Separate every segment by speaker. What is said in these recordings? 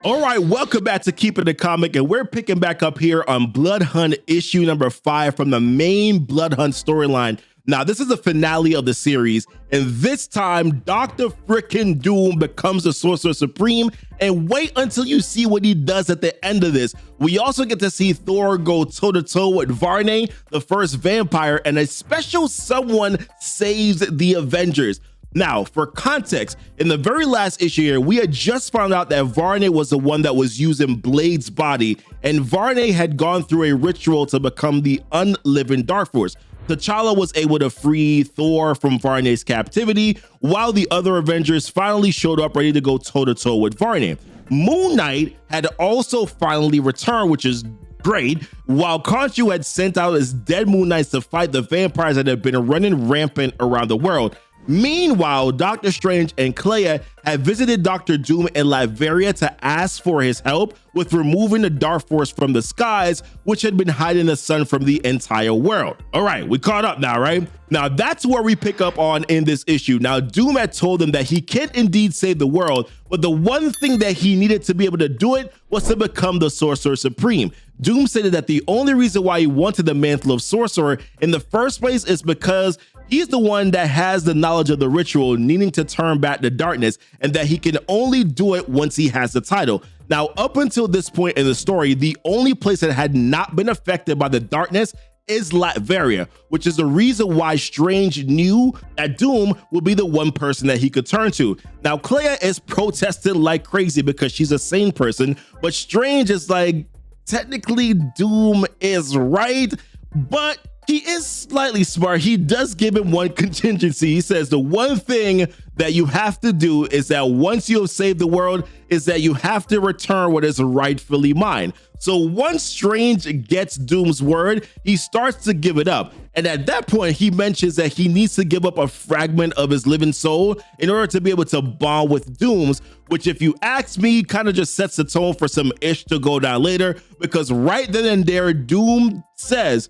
Speaker 1: All right, welcome back to Keepin the Comic, and we're picking back up here on Blood Hunt issue number 5 from the main Blood Hunt storyline. Now, this is the finale of the series, and this time, Dr. Frickin' Doom becomes the Sorcerer Supreme, and wait until you see what he does at the end of this. We also get to see Thor go toe-to-toe with Varnae, the first vampire, and a special someone saves the Avengers. Now, for context, in the very last issue here, we had just found out that Varnae was the one that was using Blade's body, and Varnae had gone through a ritual to become the unliving Dark Force. T'Challa was able to free Thor from Varnae's captivity, while the other Avengers finally showed up ready to go toe-to-toe with Varnae. Moon Knight had also finally returned, which is great, while Khonshu had sent out his dead Moon Knights to fight the vampires that had been running rampant around the world. Meanwhile, Doctor Strange and Clea had visited Dr. Doom in Latveria to ask for his help with removing the Dark Force from the skies, which had been hiding the sun from the entire world. All right, we caught up now, right? Now, that's where we pick up on in this issue. Now, Doom had told them that he can indeed save the world, but the one thing that he needed to be able to do it was to become the Sorcerer Supreme. Doom stated that the only reason why he wanted the mantle of Sorcerer in the first place is because he's the one that has the knowledge of the ritual needing to turn back the darkness, and that he can only do it once he has the title. Now, up until this point in the story, the only place that had not been affected by the darkness is Latveria, which is the reason why Strange knew that Doom would be the one person that he could turn to. Now, Clea is protesting like crazy because she's a sane person, but Strange is like, technically Doom is right, but he is slightly smart. He does give him one contingency. He says the one thing that you have to do is that once you have saved the world is that you have to return what is rightfully mine. So once Strange gets Doom's word, he starts to give it up. And at that point, he mentions that he needs to give up a fragment of his living soul in order to be able to bond with Doom's, which, if you ask me, kind of just sets the tone for some ish to go down later, because right then and there, Doom says,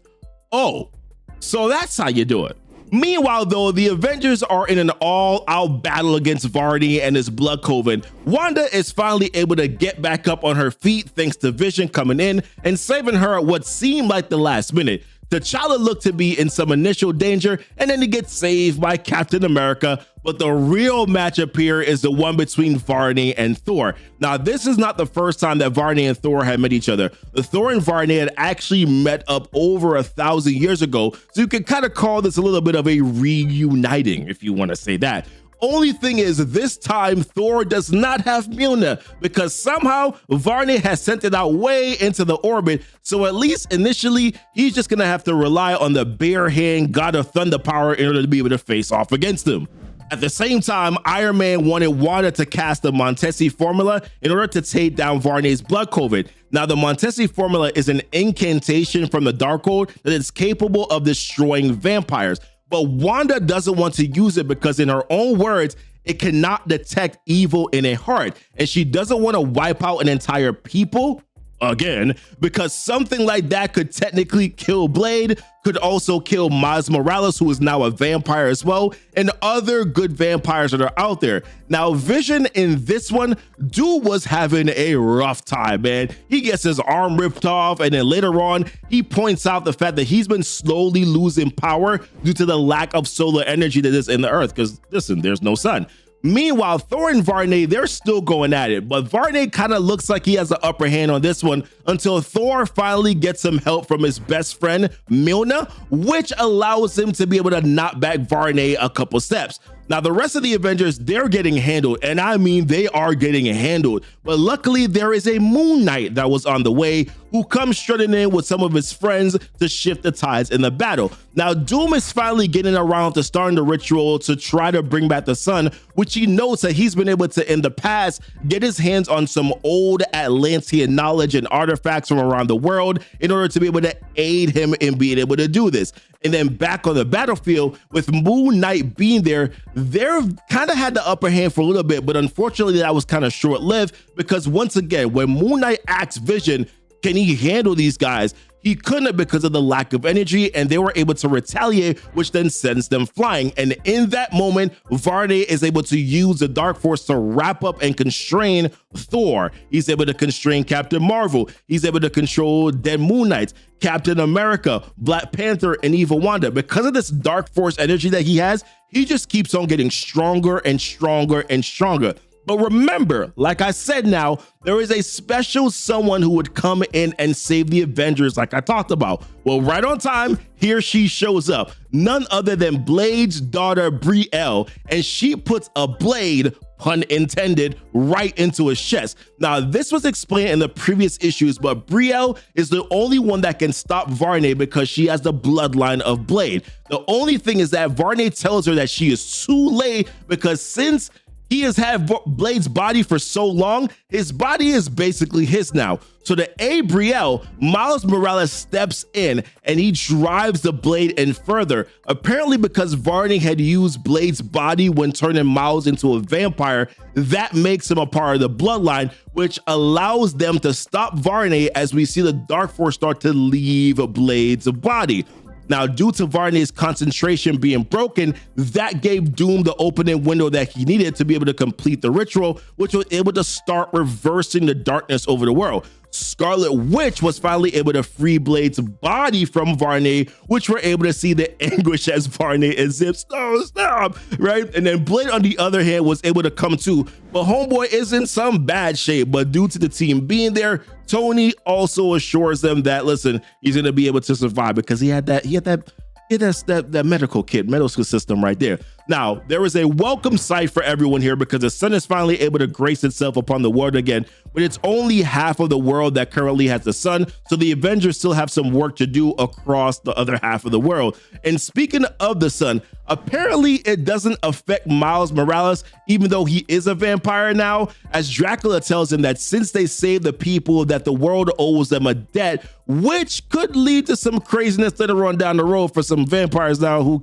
Speaker 1: "Oh, so that's how you do it." Meanwhile, though, the Avengers are in an all-out battle against Varnae and his blood coven. Wanda is finally able to get back up on her feet thanks to Vision coming in and saving her at what seemed like the last minute. T'Challa looked to be in some initial danger, and then he gets saved by Captain America, but the real matchup here is the one between Varnae and Thor. Now, this is not the first time that Varnae and Thor had met each other. Thor and Varnae had actually met up over 1,000 years ago, so you can kind of call this a little bit of a reuniting, if you want to say that. Only thing is, this time Thor does not have Mjolnir because somehow Varnae has sent it out way into the orbit. So at least initially, he's just gonna have to rely on the bare hand God of Thunder power in order to be able to face off against him. At the same time, Iron Man wanted Wanda to cast the Montesi formula in order to take down Varnae's blood coven. Now, the Montesi formula is an incantation from the Darkhold that is capable of destroying vampires. But Wanda doesn't want to use it because, in her own words, it cannot detect evil in a heart. And she doesn't want to wipe out an entire people again, because something like that could technically kill Blade, could also kill Miles Morales, who is now a vampire as well, and other good vampires that are out there. Now, Vision in this one, dude was having a rough time, man. He gets his arm ripped off, and then later on, he points out the fact that he's been slowly losing power due to the lack of solar energy that is in the earth, because listen, there's no sun. Meanwhile, Thor and Varnae, they're still going at it, but Varnae kind of looks like he has the upper hand on this one until Thor finally gets some help from his best friend, Mjolnir, which allows him to be able to knock back Varnae a couple steps. Now, the rest of the Avengers, they're getting handled, and I mean they are getting handled, but luckily there is a Moon Knight that was on the way who comes strutting in with some of his friends to shift the tides in the battle. Now, Doom is finally getting around to starting the ritual to try to bring back the sun, which he knows that he's been able to, in the past, get his hands on some old Atlantean knowledge and artifacts from around the world in order to be able to aid him in being able to do this. And then back on the battlefield, with Moon Knight being there, they've kind of had the upper hand for a little bit, but unfortunately that was kind of short-lived, because once again, when Moon Knight asks Vision, can he handle these guys? he couldn't because of the lack of energy, and they were able to retaliate, which then sends them flying. And in that moment, Varnae is able to use the Dark Force to wrap up and constrain Thor. He's able to constrain Captain Marvel. He's able to control Dead Moon Knights, Captain America, Black Panther, and Evil Wanda. Because of this Dark Force energy that he has, he just keeps on getting stronger and stronger and stronger. But remember, like I said now, there is a special someone who would come in and save the Avengers like I talked about. Well, right on time, here she shows up. None other than Blade's daughter, Brielle, and she puts a blade, pun intended, right into his chest. Now, this was explained in the previous issues, but Brielle is the only one that can stop Varnae because she has the bloodline of Blade. The only thing is that Varnae tells her that she is too late because since he has had Blade's body for so long, his body is basically his now. So to aid Brielle, Miles Morales steps in and he drives the Blade in further. Apparently because Varnae had used Blade's body when turning Miles into a vampire, that makes him a part of the bloodline, which allows them to stop Varnae as we see the Dark Force start to leave Blade's body. Now, due to Varnae's concentration being broken, that gave Doom the opening window that he needed to be able to complete the ritual, which was able to start reversing the darkness over the world. Scarlet Witch was finally able to free Blade's body from Varnae, which we're able to see the anguish as Varnae is stop, right? And then Blade, on the other hand, was able to come to, but homeboy is in some bad shape. But due to the team being there, Tony also assures them that, listen, he's gonna be able to survive because he had that medical kit, medical system right there. Now, there is a welcome sight for everyone here because the sun is finally able to grace itself upon the world again, but it's only half of the world that currently has the sun, so the Avengers still have some work to do across the other half of the world. And speaking of the sun, apparently it doesn't affect Miles Morales, even though he is a vampire now, as Dracula tells him that since they saved the people, that the world owes them a debt, which could lead to some craziness later on down the road for some vampires now who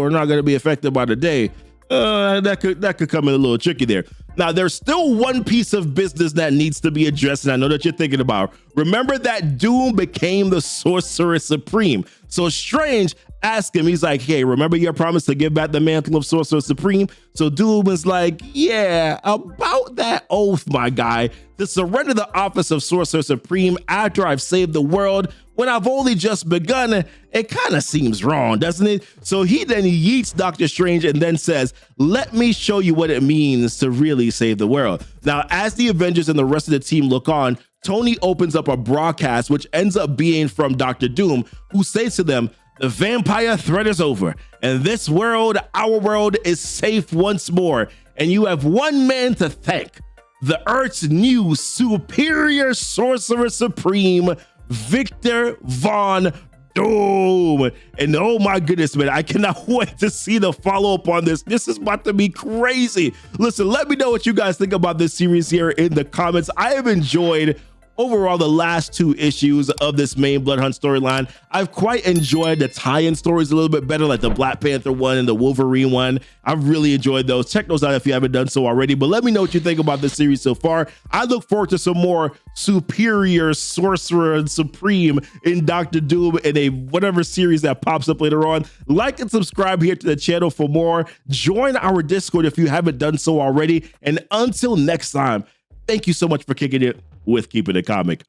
Speaker 1: are not going to be affected by the day. That could come in a little tricky there. Now, there's still one piece of business that needs to be addressed, and I know that you're thinking about. Remember that Doom became the Sorcerer Supreme. So Strange asked him, he's like, hey, remember your promise to give back the mantle of Sorcerer Supreme? So Doom is like, yeah, about that oath, my guy, to surrender the office of Sorcerer Supreme after I've saved the world when I've only just begun, it kind of seems wrong, doesn't it? So he then yeets Doctor Strange and then says, let me show you what it means to really save the world. Now, as the Avengers and the rest of the team look on, Tony opens up a broadcast, which ends up being from Dr. Doom, who says to them, the vampire threat is over, and this world, our world, is safe once more, and you have one man to thank, the Earth's new superior Sorcerer Supreme, Victor Von Doom. And oh my goodness, man, I cannot wait to see the follow-up on this. This is about to be crazy. Listen, let me know what you guys think about this series here in the comments. I have enjoyed overall the last two issues of this main Blood Hunt storyline. I've quite enjoyed the tie-in stories a little bit better, like the Black Panther one and the Wolverine one. I've really enjoyed those. Check those out if you haven't done so already, but let me know what you think about this series so far. I look forward to some more superior Sorcerer Supreme in Dr. Doom in a whatever series that pops up later on. Like and subscribe here to the channel for more. Join our Discord if you haven't done so already. And until next time, thank you so much for kicking it with Keepin' It Comic.